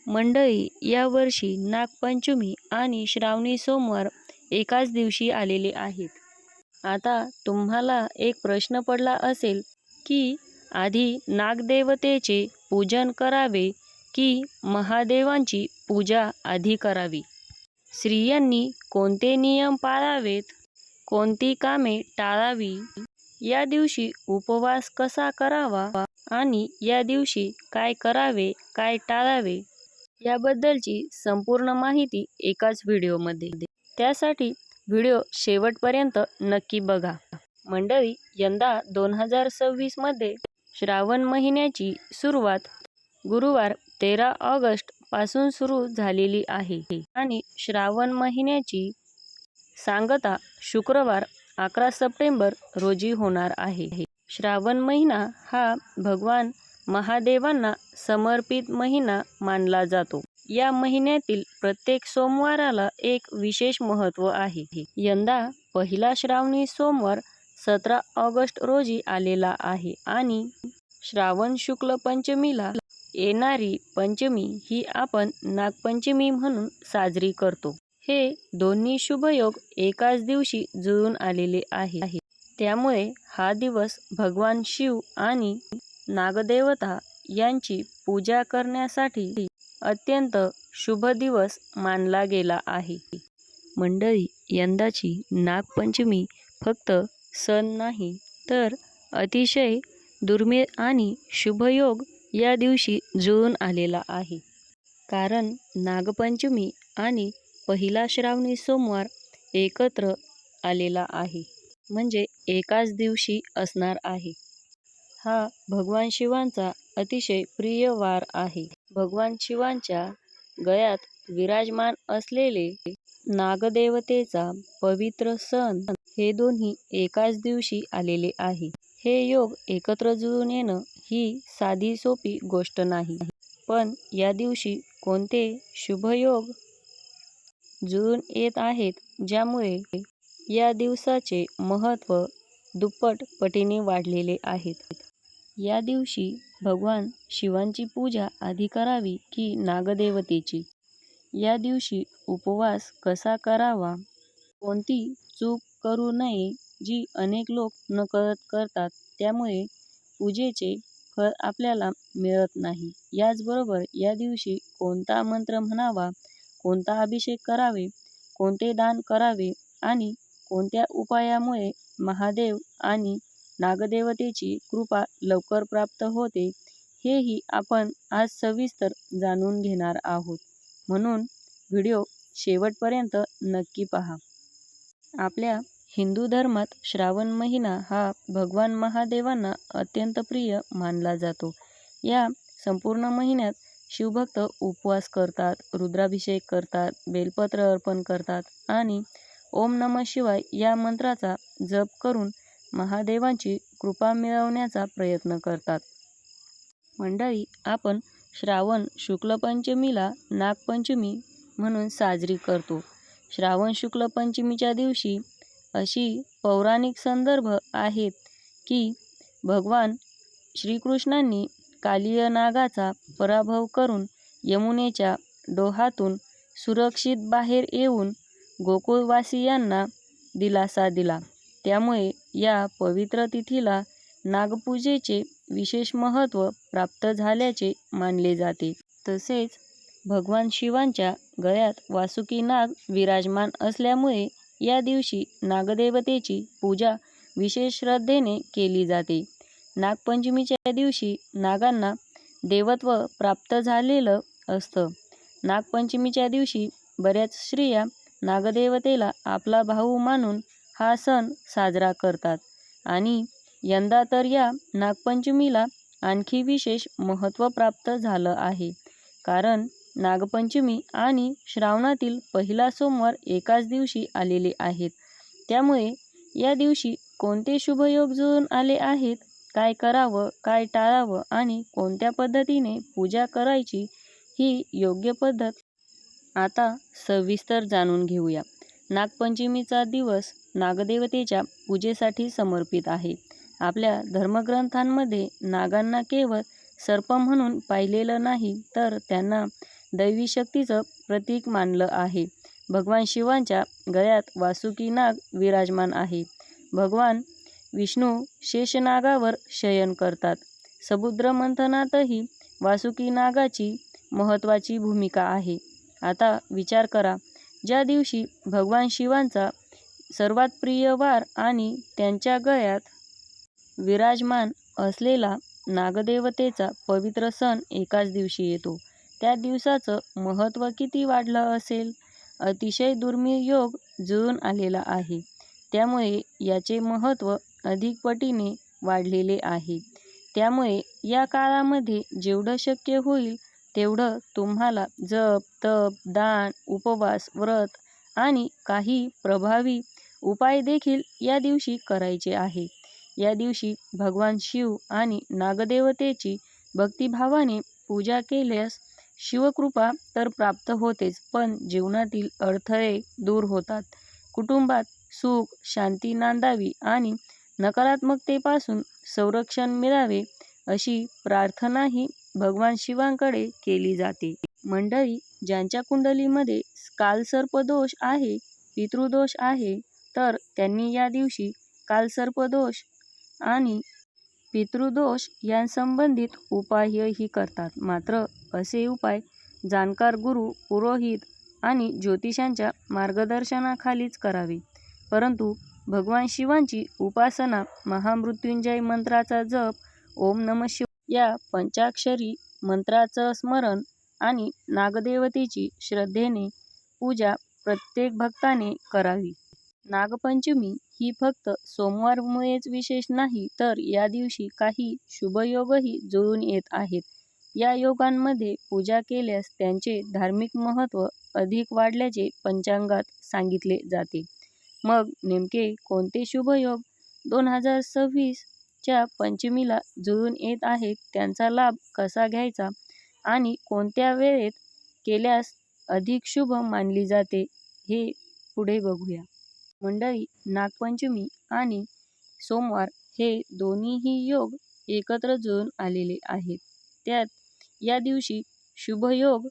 मंडळी, यावर्षी नागपंचमी आणि श्रावणी सोमवार एकाच दिवशी आलेले आहेत. आता तुम्हाला एक प्रश्न पडला असेल की आधी नागदेवतेचे पूजन करावे की महादेवांची पूजा आधी करावी? स्त्रियांनी कोणते नियम पाळावेत? कोणती कामे टाळावी? या दिवशी उपवास कसा करावा आणि या दिवशी काय करावे, काय टाळावे याबद्दलची संपूर्ण माहिती एकाच व्हिडिओमध्ये. त्यासाठी व्हिडिओ शेवटपर्यंत नक्की बघा. मंडळी, यंदा 2026 मध्ये श्रावण महिन्याची सुरुवात गुरुवार 13 ऑगस्ट पासून सुरू झालेली आहे आणि श्रावण महिन्याची सांगता शुक्रवार 11 सप्टेंबर रोजी होणार आहे. श्रावण महिना हा भगवान महादेवांना समर्पित महिना मानला जातो. या महिन्यातील प्रत्येक सोमवाराला एक विशेष महत्त्व आहे. यंदा पहिला श्रावणी सोमवार 17 ऑगस्ट रोजी आलेला आहे आणि श्रावण शुक्ल पंचमीला येणारी पंचमी ही आपण नागपंचमी म्हणून साजरी करतो. हे दोन्ही शुभयोग एकाच दिवशी जुळून आलेले आहे. त्यामुळे हा दिवस भगवान शिव आणि नागदेवता यांची पूजा करण्यासाठी अत्यंत शुभ दिवस मानला गेला आहे. मंडळी, यंदाची नागपंचमी फक्त सण नाही तर अतिशय दुर्मिळ आणि शुभयोग या दिवशी जुळून आलेला आहे. कारण नागपंचमी आणि पहिला श्रावणी सोमवार एकत्र आलेला आहे, म्हणजे एकाच दिवशी असणार आहे. हा भगवान शिवांचा अतिशय प्रिय वार आहे. भगवान शिवांच्या गळ्यात विराजमान असलेले नागदेवतेचा पवित्र सण हे दोन्ही एकाच दिवशी आलेले आहे. हे योग एकत्र जुळून येणं ही साधी सोपी गोष्ट नाही. पण या दिवशी कोणते शुभयोग जुळून येत आहेत, ज्यामुळे या दिवसाचे महत्त्व दुप्पट पटीने वाढलेले आहेत. या दिवशी भगवान शिवांची पूजा आधी करावी की नागदेवतेची? या दिवशी उपवास कसा करावा? कोणती चूक करू नये जी अनेक लोक नकळत करतात, त्यामुळे पूजेचे फळ आपल्याला मिळत नाही. याचबरोबर या दिवशी कोणता मंत्र म्हणावा, कोणता अभिषेक करावे, कोणते दान करावे आणि कोणत्या उपायामुळे महादेव आणि नागदेवतेची कृपा लवकर प्राप्त होते, हेही आपण आज सविस्तर जाणून घेणार आहोत. म्हणून व्हिडिओ शेवटपर्यंत नक्की पहा. आपल्या हिंदू धर्मात श्रावण महिना हा भगवान महादेवांना अत्यंत प्रिय मानला जातो. या संपूर्ण महिन्यात शिवभक्त उपवास करतात, रुद्राभिषेक करतात, बेलपत्र अर्पण करतात आणि ओम नमः शिवाय या मंत्राचा जप करून महादेवांची कृपा मिळवण्याचा प्रयत्न करतात. मंडळी, आपण श्रावण शुक्ल पंचमीला नागपंचमी म्हणून साजरी करतो. श्रावण शुक्ल पंचमीच्या दिवशी अशी पौराणिक संदर्भ आहेत की भगवान श्रीकृष्णांनी कालीय नागाचा पराभव करून यमुनेच्या डोहातून सुरक्षित बाहेर येऊन गोकुळवासियांना दिलासा दिला. त्यामुळे या पवित्र तिथीला नागपूजेचे विशेष महत्त्व प्राप्त झाल्याचे मानले जाते. तसेच भगवान शिवांच्या गळ्यात वासुकी नाग विराजमान असल्यामुळे या दिवशी नागदेवतेची पूजा विशेष श्रद्धेने केली जाते. नागपंचमीच्या दिवशी नागांना देवत्व प्राप्त झालेलं असतं. नागपंचमीच्या दिवशी बऱ्याच स्त्रिया नागदेवतेला आपला भाऊ मानून हा सण साजरा करतात आणि यंदा तर या नागपंचमीला आणखी विशेष महत्त्व प्राप्त झालं आहे. कारण नागपंचमी आणि श्रावणातील पहिला सोमवार एकाच दिवशी आलेले आहेत. त्यामुळे या दिवशी कोणते शुभयोग जुळून आले आहेत, काय करावं, काय टाळावं आणि कोणत्या पद्धतीने पूजा करायची, ही योग्य पद्धत आता सविस्तर जाणून घेऊया. नागपंचमीचा दिवस नागदेवतेच्या पूजेसाठी समर्पित आहे. आपल्या धर्मग्रंथांमध्ये नागांना केवळ सर्प म्हणून पाहिलेलं नाही, तर त्यांना दैवी शक्तीचं प्रतीक मानलं आहे. भगवान शिवांच्या गळ्यात वासुकी नाग विराजमान आहे. भगवान विष्णू शेषनागावर शयन करतात. समुद्र मंथनातही वासुकी नागाची महत्त्वाची भूमिका आहे. आता विचार करा, ज्या दिवशी भगवान शिवांचा सर्वात प्रिय वार आणि त्यांच्या गळ्यात विराजमान असलेला नागदेवतेचा पवित्र सण एकाच दिवशी येतो, त्या दिवसाचं महत्त्व किती वाढलं असेल. अतिशय दुर्मिळ योग जुळून आलेला आहे, त्यामुळे याचे महत्त्व अधिक पटीने वाढलेले आहे. त्यामुळे या काळामध्ये जेवढं शक्य होईल तेवढं तुम्हाला जप, तप, दान, उपवास, व्रत आणि काही प्रभावी उपाय देखील या दिवशी करायचे आहे. या दिवशी भगवान शिव आणि नागदेवतेची भक्तिभावाने पूजा केल्यास शिवकृपा तर प्राप्त होतेच, पण जीवनातील अडथळे दूर होतात. कुटुंबात सुख शांती नांदावी आणि नकारात्मकतेपासून संरक्षण मिळावे अशी प्रार्थनाही भगवान शिवांकडे केली जाते. मंडळी, ज्यांच्या कुंडलीमध्ये कालसर्पदोष आहे, पितृदोष आहे, तर त्यांनी या दिवशी कालसर्पदोष आणि पितृदोष यांसंबंधित उपायही करतात. मात्र असे उपाय जाणकार गुरु, पुरोहित आणि ज्योतिषांच्या मार्गदर्शनाखालीच करावे. परंतु भगवान शिवांची उपासना, महामृत्युंजय मंत्राचा जप, ओम नमः शिवाय या पंचाक्षरी मंत्राचं स्मरण आणि नागदेवतेची श्रद्धेने पूजा प्रत्येक भक्ताने करावी. नागपंचमी ही फक्त सोमवारमुळेच विशेष नाही, तर या दिवशी काही शुभयोगही जुळून येत आहेत. या योगांमध्ये पूजा केल्यास त्यांचे धार्मिक महत्त्व अधिक वाढल्याचे पंचांगात सांगितले जाते. मग नेमके कोणते शुभयोग 2026 च्या पंचमीला जुळून येत आहेत, त्यांचा लाभ कसा घ्यायचा आणि कोणत्या वेळेत केल्यास अधिक शुभ मानली जाते, हे पुढे बघूया. मंडळी, नागपंचमी आणि सोमवार हे दोन्हीही योग एकत्र जुळून आलेले आहेत. त्यात या दिवशी शुभयोग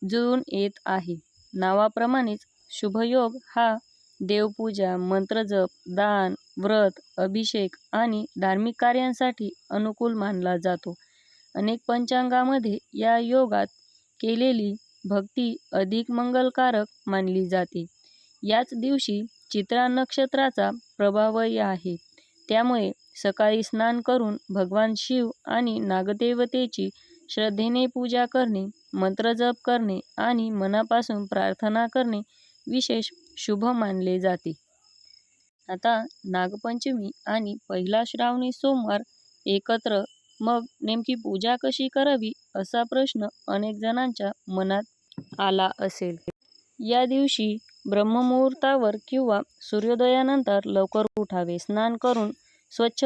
जुळून येत आहे. नावाप्रमाणेच शुभयोग हा देवपूजा, मंत्रजप, दान, व्रत, अभिषेक आणि धार्मिक कार्यांसाठी अनुकूल मानला जातो. अनेक पंचांगामध्ये या योगात केलेली भक्ती अधिक मंगलकारक मानली जाते. याच दिवशी चित्रा नक्षत्राचा प्रभावही आहे. त्यामुळे सकाळी स्नान करून भगवान शिव आणि नागदेवतेची श्रद्धेने पूजा करणे, मंत्रजप करणे आणि मनापासून प्रार्थना करणे विशेष शुभ मानले जाते. आता नागपंचमी आणि पहिला श्रावणी सोमवार एकत्र, मग नेमकी पूजा कशी करावी असा प्रश्न अनेक जणांच्या मनात आला असेल. या दिवशी ब्रह्ममुहूर्तावर किंवा सूर्योदयानंतर लवकर उठावे. स्नान करून स्वच्छ,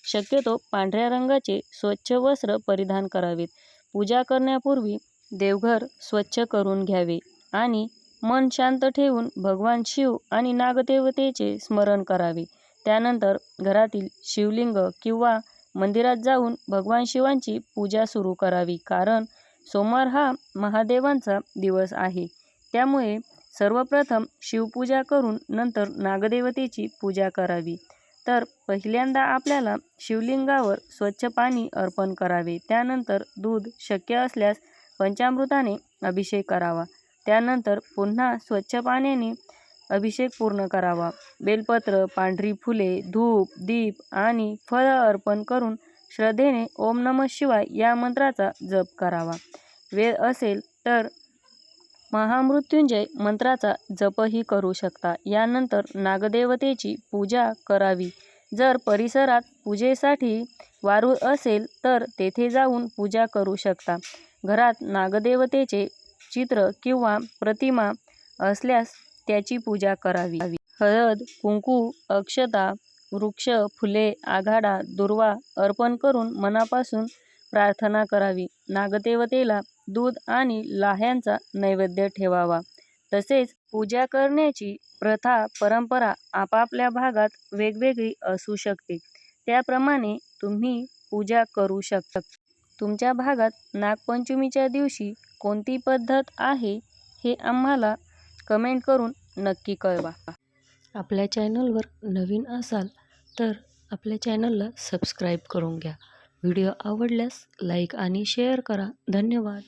शक्यतो पांढऱ्या रंगाचे स्वच्छ वस्त्र परिधान करावेत. पूजा करण्यापूर्वी देवघर स्वच्छ करून घ्यावे आणि मन शांत ठेवून भगवान शिव आणि नागदेवतेचे स्मरण करावे. त्यानंतर घरातील शिवलिंग किंवा मंदिरात जाऊन भगवान शिवांची पूजा सुरू करावी. कारण सोमवार हा महादेवांचा दिवस आहे, त्यामुळे सर्वप्रथम शिवपूजा करून नंतर नागदेवतेची पूजा करावी. तर पहिल्यांदा आपल्याला शिवलिंगावर स्वच्छ पाणी अर्पण करावे. त्यानंतर दूध, शक्य असल्यास पंचामृताने अभिषेक करावा. त्यानंतर पुन्हा स्वच्छ पाण्याने अभिषेक पूर्ण करावा. बेलपत्र, पांढरी फुले, धूप, दीप आणि फळं अर्पण करून श्रद्धेने ओम नमः शिवाय या मंत्राचा जप करावा. वेळ असेल तर महामृत्युंजय मंत्राचा जपही करू शकता. यानंतर नागदेवतेची पूजा करावी. जर परिसरात पूजेसाठी वारूळ असेल तर तेथे जाऊन पूजा करू शकता. घरात नागदेवतेचे चित्र किंवा प्रतिमा असल्यास त्याची पूजा करावी. हळद, कुंकू, अक्षता, वृक्ष, फुले, आघाडा, दुर्वा अर्पण करून मनापासून प्रार्थना करावी. नागदेवतेला दूध आणि लाह्यांचा नैवेद्य ठेवावा. तसेच पूजा करण्याची प्रथा, परंपरा आपापल्या भागात वेगवेगळी असू शकते. त्याप्रमाणे तुम्ही पूजा करू शकता. तुमच्या भागात नागपंचमीच्या दिवशी कोणती पद्धत आहे हे आम्हाला कमेंट करून नक्की कळवा. आपल्या चॅनलवर नवीन असाल तर आपल्या चॅनलला सबस्क्राईब करून घ्या. व्हिडिओ आवडल्यास लाईक आणि शेअर करा. धन्यवाद.